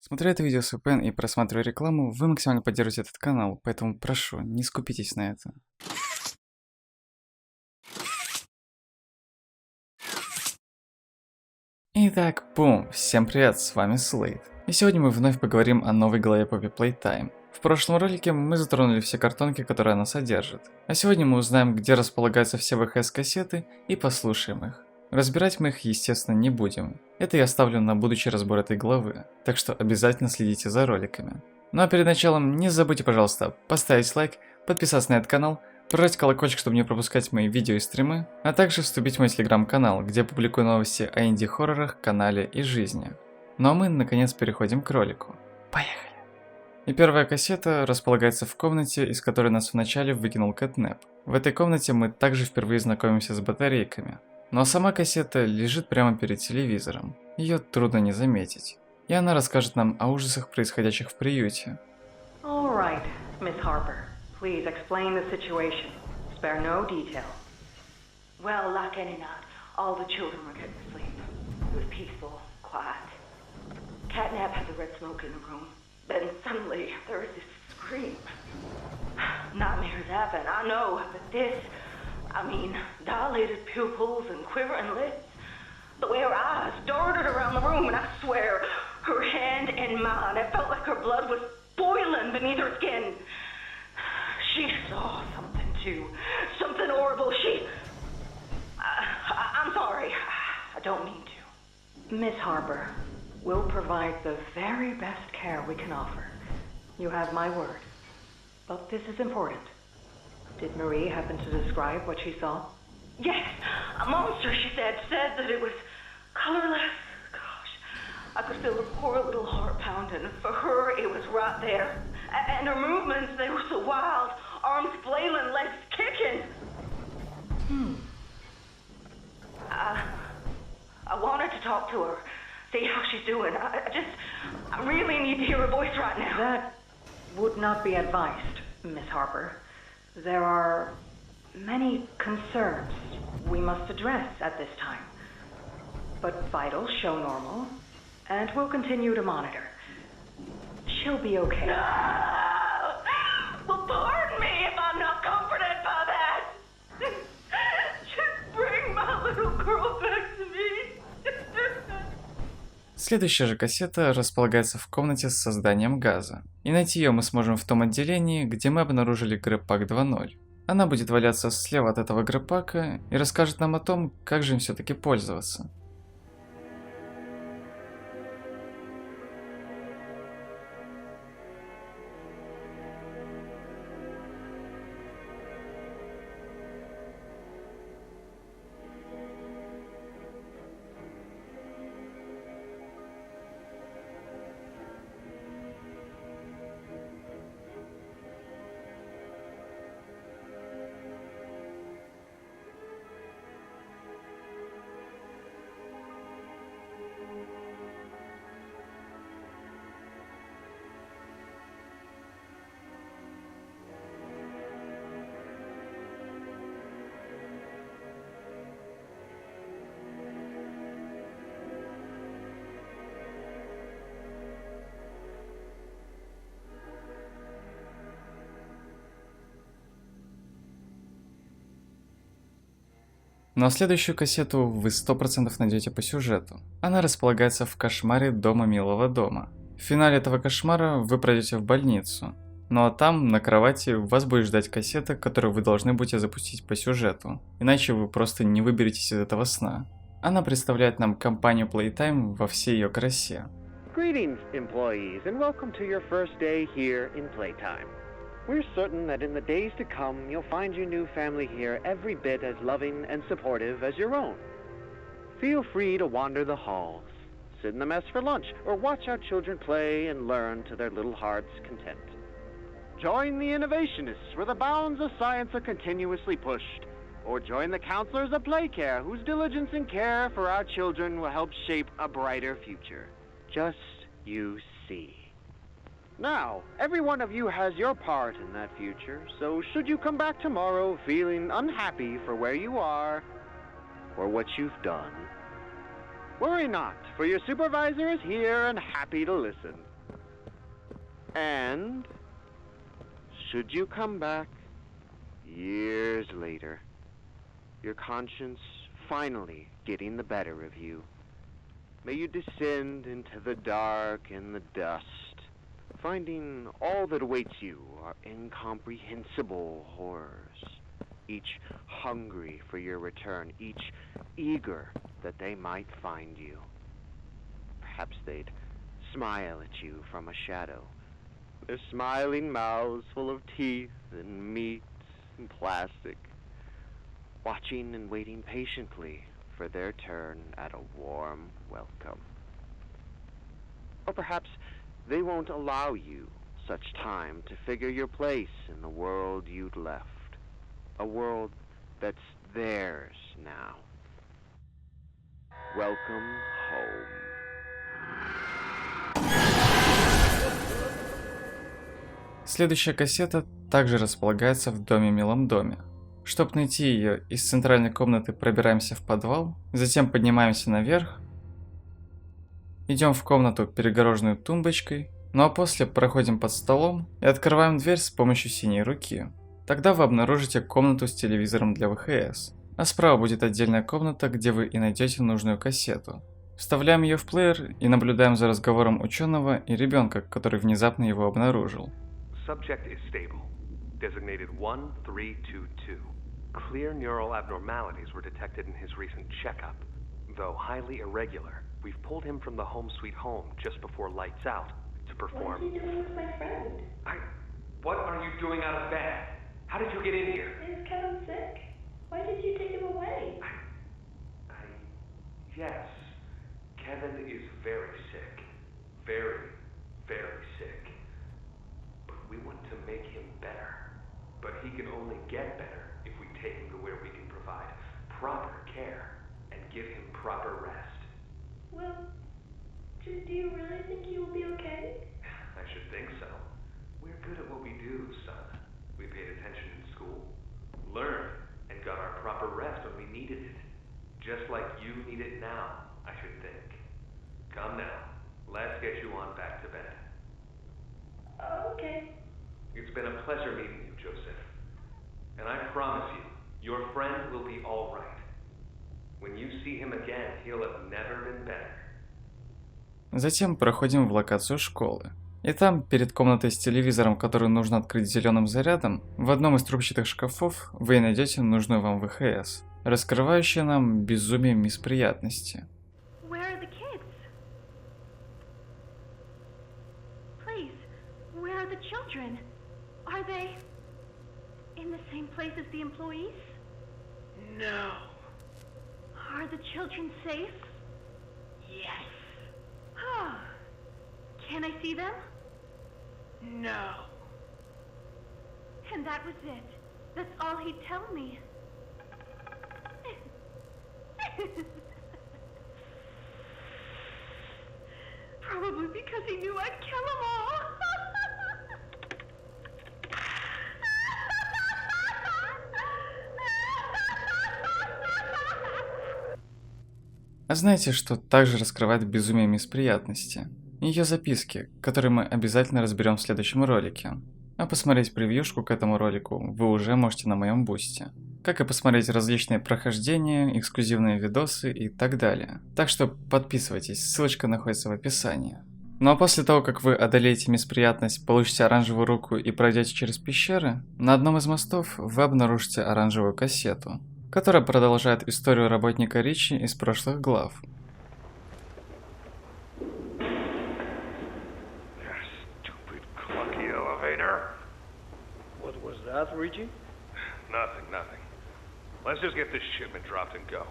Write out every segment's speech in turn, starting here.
Смотря это видео с VPN и просматривая рекламу, вы максимально поддержите этот канал, поэтому прошу, не скупитесь на это. Итак, бум, всем привет, с вами Слейд. И сегодня мы вновь поговорим о новой главе по Playtime. В прошлом ролике мы затронули все картонки, которые она содержит. А сегодня мы узнаем, где располагаются все ВХС-кассеты и послушаем их. Разбирать мы их, естественно, не будем. Это я оставлю на будущий разбор этой главы, так что обязательно следите за роликами. Ну а перед началом не забудьте, пожалуйста, поставить лайк, подписаться на этот канал, прожать колокольчик, чтобы не пропускать мои видео и стримы, а также вступить в мой телеграм-канал, где я публикую новости о инди-хоррорах, канале и жизни. Ну а мы, наконец, переходим к ролику. Поехали! И первая кассета располагается в комнате, из которой нас вначале выкинул КэтНэпе. В этой комнате мы также впервые знакомимся с батарейками. Но сама кассета лежит прямо перед телевизором. Ее трудно не заметить. И она расскажет нам о ужасах, происходящих в приюте. All right, Miss Harper. Please explain the situation. Spare no detail. Well, like any night, all the children were getting to sleep. It was peaceful, quiet. КэтНэпе had the red smoke in the room. Then suddenly, there was this scream. Nightmares happen, I know, but this, I mean, dilated pupils and quivering lips. The way her eyes darted around the room, and I swear, her hand in mine, it felt like her blood was boiling beneath her skin. She saw something too. Something horrible. I'm sorry. I don't mean to. Miss Harper, we'll provide the very best care we can offer. You have my word. But this is important. Did Marie happen to describe what she saw? Yes. A monster, she said that it was colorless. Gosh, I could feel her poor little heart pounding. For her, it was right there. And her movements, they were so wild. Arms flailing, legs kicking. I wanted to talk to her, see how she's doing. I really need to hear her voice right now. That would not be advised, Miss Harper. There are many concerns we must address at this time. But vitals show normal, and we'll continue to monitor. She'll be okay. No! Well, pardon me if I'm not comforted by that. Just bring my little girl back to me. Следующая же кассета располагается в комнате с созданием газа. И найти ее мы сможем в том отделении, где мы обнаружили грэбпак 2.0. Она будет валяться слева от этого грэбпака и расскажет нам о том, как же им все-таки пользоваться. Но следующую кассету вы 100% найдете по сюжету. Она располагается в кошмаре дома милого дома. В финале этого кошмара вы пройдете в больницу. Ну а там, на кровати, вас будет ждать кассета, которую вы должны будете запустить по сюжету. Иначе вы просто не выберетесь из этого сна. Она представляет нам компанию Playtime во всей ее красе. Greetings, employees, and welcome to your first day here in Playtime. We're certain that in the days to come, you'll find your new family here every bit as loving and supportive as your own. Feel free to wander the halls, sit in the mess for lunch, or watch our children play and learn to their little hearts' content. Join the innovationists where the bounds of science are continuously pushed, or join the counselors of Playcare whose diligence and care for our children will help shape a brighter future. Just you see. Now, every one of you has your part in that future, so should you come back tomorrow feeling unhappy for where you are or what you've done, worry not, for your supervisor is here and happy to listen. And should you come back years later, your conscience finally getting the better of you, may you descend into the dark and the dust, finding all that awaits you are incomprehensible horrors, each hungry for your return, each eager that they might find you. Perhaps they'd smile at you from a shadow, their smiling mouths full of teeth and meat and plastic, watching and waiting patiently for their turn at a warm welcome. Or perhaps they won't allow you such time to figure your place in the world you'd left, a world that's theirs now. Welcome home. Следующая кассета также располагается в милом доме. Чтобы найти ее, из центральной комнаты пробираемся в подвал, затем поднимаемся наверх, идем в комнату, перегороженную тумбочкой, ну а после проходим под столом и открываем дверь с помощью синей руки. Тогда вы обнаружите комнату с телевизором для ВХС, а справа будет отдельная комната, где вы и найдете нужную кассету. Вставляем ее в плеер и наблюдаем за разговором ученого и ребенка, который внезапно его обнаружил. Subject is stable, designated 1322. Clear neural abnormalities were detected in his recent checkup. Though highly irregular, we've pulled him from the home sweet home just before lights out to perform... What is he doing with my friend? What are you doing out of bed? How did you get in here? Is Kevin sick? Why did you take him away? Yes, Kevin is very sick. Very, very sick. But we want to make him better. But he can only get better if we take him to where we can provide proper care and give him proper rest. Well, do you really think he will be okay? I should think so. We're good at what we do, son. We paid attention in school, learned, and got our proper rest when we needed it. Just like you need it now, I should think. Come now, let's get you on back to bed. Okay. It's been a pleasure meeting you, Joseph. And I promise you, your friend will be all right. When you see him again, he'll have never been better. Затем проходим в локацию школы. И там, перед комнатой с телевизором, которую нужно открыть зеленым зарядом, в одном из трубчатых шкафов вы найдете нужную вам ВХС, раскрывающую нам безумие Мисс Приятности. Where are the kids? Please, where are the children? Are they in the same place as the employees? No. Are the children safe? Yes. Oh. Can I see them? No. And that was it. That's all he'd tell me. Probably because he knew I'd kill them all. А знаете, что также раскрывает безумие Мисс Приятности? Ее записки, которые мы обязательно разберем в следующем ролике. А посмотреть превьюшку к этому ролику вы уже можете на моем бусте. Как и посмотреть различные прохождения, эксклюзивные видосы и так далее. Так что подписывайтесь, ссылочка находится в описании. Ну а после того, как вы одолеете Мисс Приятность, получите оранжевую руку и пройдете через пещеры, на одном из мостов вы обнаружите оранжевую кассету, которая продолжает историю работника Ричи из прошлых глав. What was that, Ricci? Nothing. Let's just get this shipment dropped and go.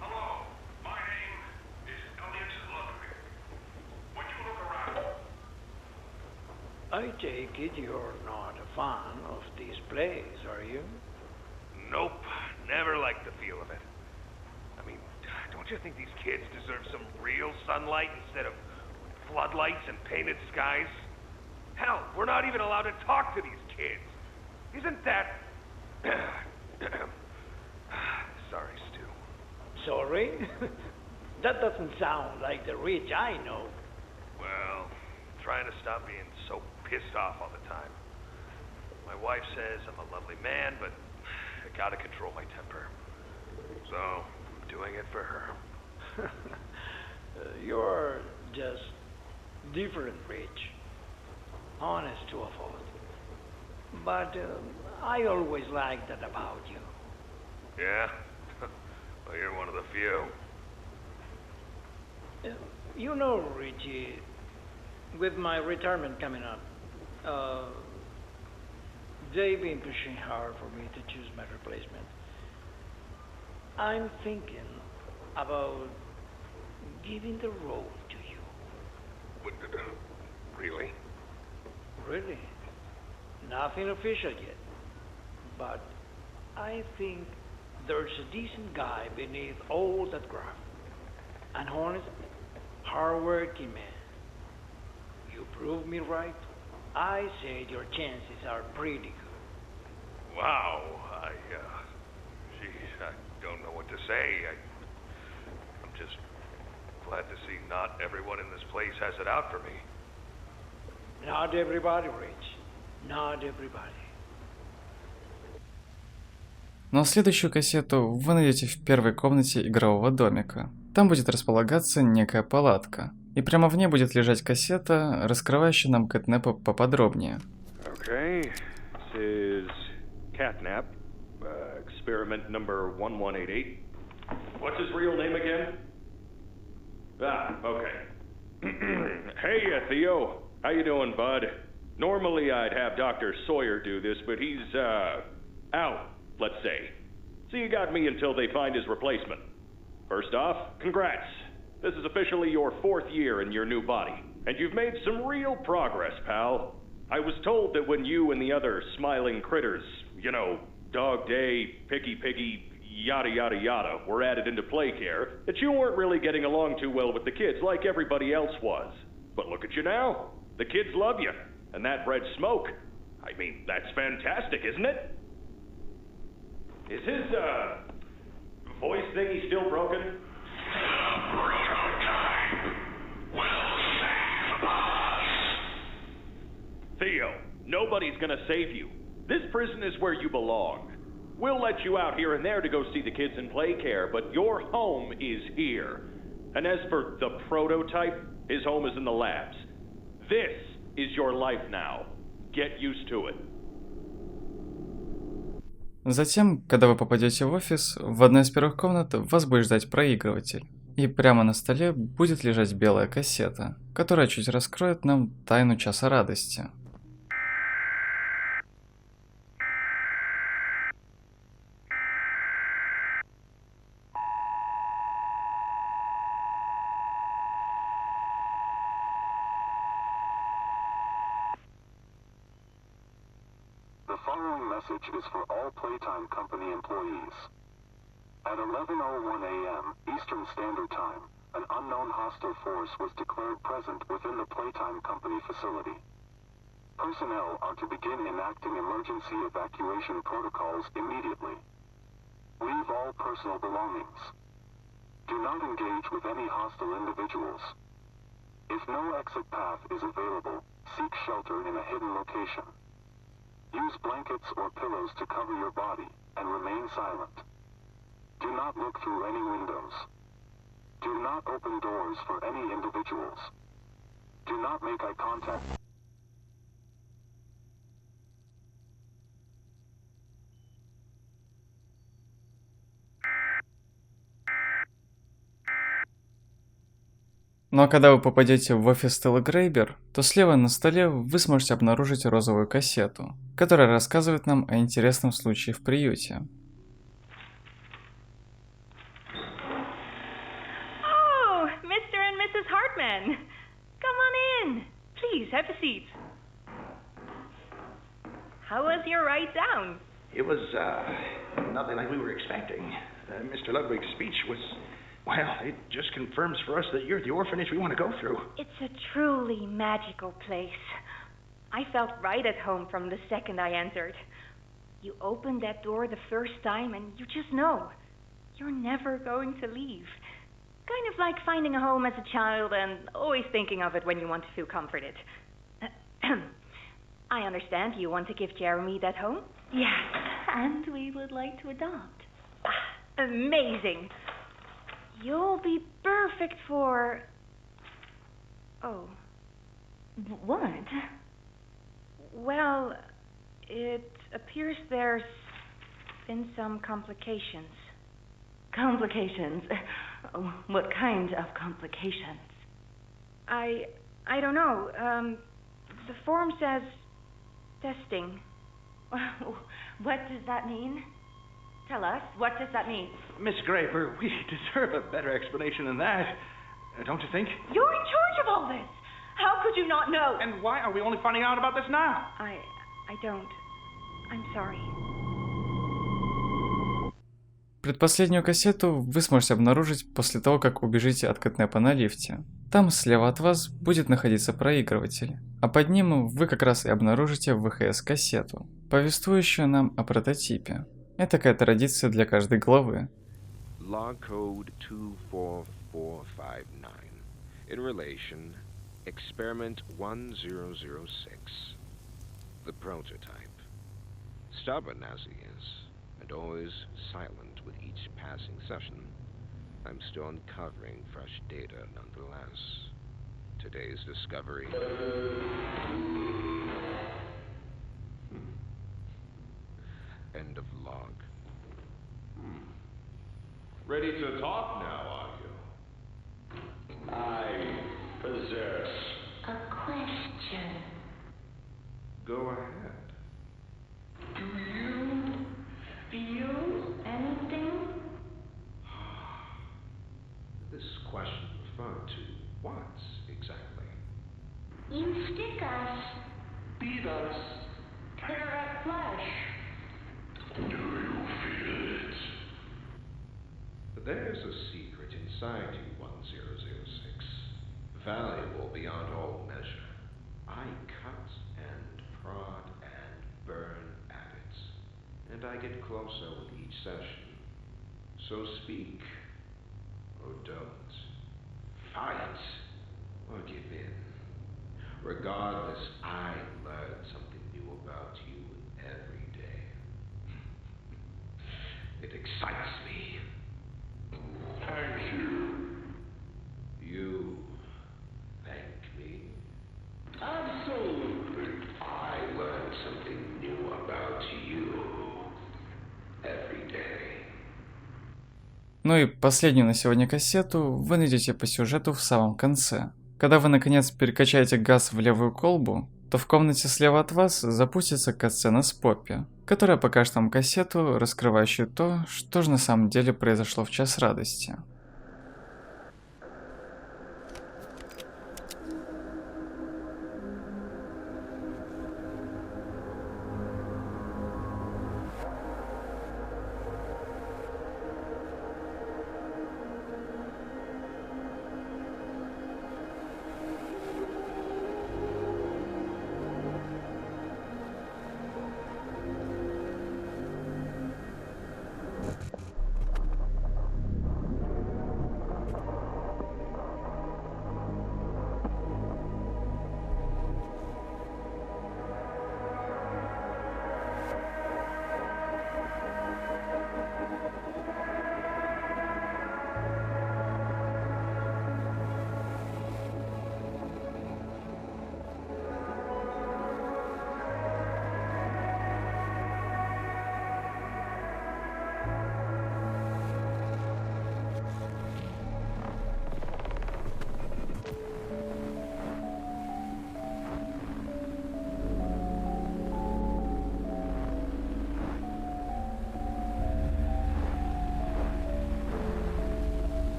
Hello, my name is Elliot Ludwig. Would you look around? I take it you're not a fan of these plays, are you? Nope, never liked the feel of it. I mean, don't you think these kids deserve some real sunlight instead of floodlights and painted skies? Hell, we're not even allowed to talk to these kids. Isn't that... Sorry, Stu. Sorry? That doesn't sound like the Rich I know. Well, trying to stop being so pissed off all the time. My wife says I'm a lovely man, but I gotta control my temper. So, I'm doing it for her. You're just different, Rich. Honest to a fault. But I always liked that about you. Yeah? Well, you're one of the few. You know, Richie, with my retirement coming up, they've been pushing hard for me to choose my replacement. I'm thinking about giving the role to you. What, really? Really? Nothing official yet. But I think there's a decent guy beneath all that graft. An honest, hard-working man. You prove me right. I say your chances are pretty good. Wow. Geez, I don't know what to say. I'm just glad to see not everyone in this place has it out for me. Not everybody, Rich. Not everybody. Ну а следующую кассету вы найдете в первой комнате игрового домика. Там будет располагаться некая палатка. И прямо в ней будет лежать кассета, раскрывающая нам КэтНэпе поподробнее. Okay, this is КэтНэпе, experiment number 1188. What's his real name again? Ah, okay. Hey, Theo. How you doing, bud? Normally I'd have Dr. Sawyer do this, but he's, out, let's say. So you got me until they find his replacement. First off, congrats. This is officially your 4th year in your new body. And you've made some real progress, pal. I was told that when you and the other smiling critters, you know, Dog Day, Piggy, yada yada yada, were added into play care, that you weren't really getting along too well with the kids like everybody else was. But look at you now. The kids love you. And that bred smoke. I mean, that's fantastic, isn't it? Is his, voice thingy still broken? Prototype will save us. Theo, nobody's gonna save you. This prison is where you belong. We'll let you out here and there to go see the kids in play care, but your home is here. And as for the prototype, his home is in the labs. This is your life now. Get used to it. Затем, когда вы попадете в офис, в одной из первых комнат вас будет ждать проигрыватель. И прямо на столе будет лежать белая кассета, которая чуть раскроет нам тайну Часа Радости. The following message is for all Playtime Company employees. At 11:01 a.m. Eastern Standard Time, an unknown hostile force was declared present within the Playtime Company facility. Personnel are to begin enacting emergency evacuation protocols immediately. Leave all personal belongings. Do not engage with any hostile individuals. If no exit path is available, seek shelter in a hidden location. Use blankets or pillows to cover your body and remain silent. Do not look through any windows. Do not open doors for any individuals. Do not make eye contact. Ну а когда вы попадете в офис Стеллы Грейбер, то слева на столе вы сможете обнаружить розовую кассету, которая рассказывает нам о интересном случае в приюте. Oh, Mr. and Mrs. Hartman. Come on in. Please, have a seat. How was your ride down? It was, nothing like we were expecting. Mr. Ludwig's speech was, well, it just confirms for us that you're the orphanage we want to go through. It's a truly magical place. I felt right at home from the second I entered. You open that door the first time and you just know you're never going to leave. Kind of like finding a home as a child and always thinking of it when you want to feel comforted. I understand you want to give Jeremy that home? Yes, and we would like to adopt. Amazing. You'll be perfect for... Oh. What? Well, it appears there's been some complications. Complications? What kind of complications? I don't know. The form says testing. What does that mean? Tell us, what does that mean? Miss Greiber, we deserve a better explanation than that. Don't you think? You're in charge of all this. How could you not know? And why are we only finding out about this now? I don't. I'm sorry. Предпоследнюю кассету вы сможете обнаружить после того, как убежите от КэтНэпа на лифте. Там слева от вас будет находиться проигрыватель, а под ним вы как раз и обнаружите ВХС-кассету, повествующую нам о прототипе. Это такая традиция для каждой главы. Log code 24459. In relation, experiment 1006. The prototype. Stubborn as he is, and always silent with each passing session, I'm still uncovering fresh data nonetheless. Today's discovery... End of log. Ready to talk now, are you? I possess A question. Go ahead. Do you feel anything? This question referred to what exactly? You stick us, beat us, tear at flesh. Do you feel it? There's a secret inside you, 1006. Valuable beyond all measure. I cut and prod and burn at it, and I get closer with each session. So speak, or don't. Fight, or give in. Regardless, I learn something new about you every day. It excites me. Thank you. You thank me? Absolutely. I learn something new about you every day. Ну и последнюю на сегодня кассету вы найдете по сюжету в самом конце. Когда вы наконец перекачаете газ в левую колбу, то в комнате слева от вас запустится катсцена с Поппи, которая покажет вам кассету, раскрывающую то, что же на самом деле произошло в час радости.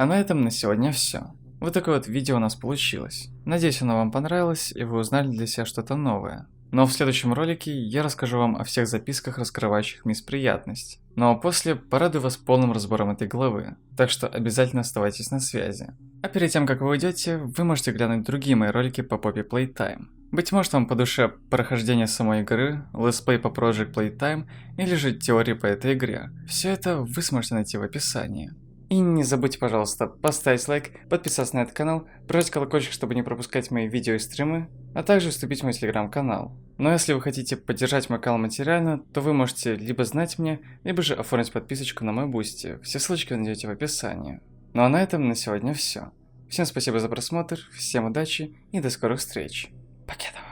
А на этом на сегодня все. Вот такое вот видео у нас получилось. Надеюсь, оно вам понравилось и вы узнали для себя что-то новое. Но в следующем ролике я расскажу вам о всех записках, раскрывающих мисс Приятность. Ну а после порадую вас полным разбором этой главы, так что обязательно оставайтесь на связи. А перед тем, как вы уйдете, вы можете глянуть другие мои ролики по попе Playtime. Быть может, вам по душе прохождение самой игры, летсплей по Project Playtime или же теории по этой игре. Все это вы сможете найти в описании. И не забудьте, пожалуйста, поставить лайк, подписаться на этот канал, прожать колокольчик, чтобы не пропускать мои видео и стримы, а также вступить в мой телеграм-канал. Но если вы хотите поддержать мой канал материально, то вы можете либо знать меня, либо же оформить подписочку на мой бусти. Все ссылочки вы найдете в описании. Ну а на этом на сегодня все. Всем спасибо за просмотр, всем удачи и до скорых встреч. Покедова.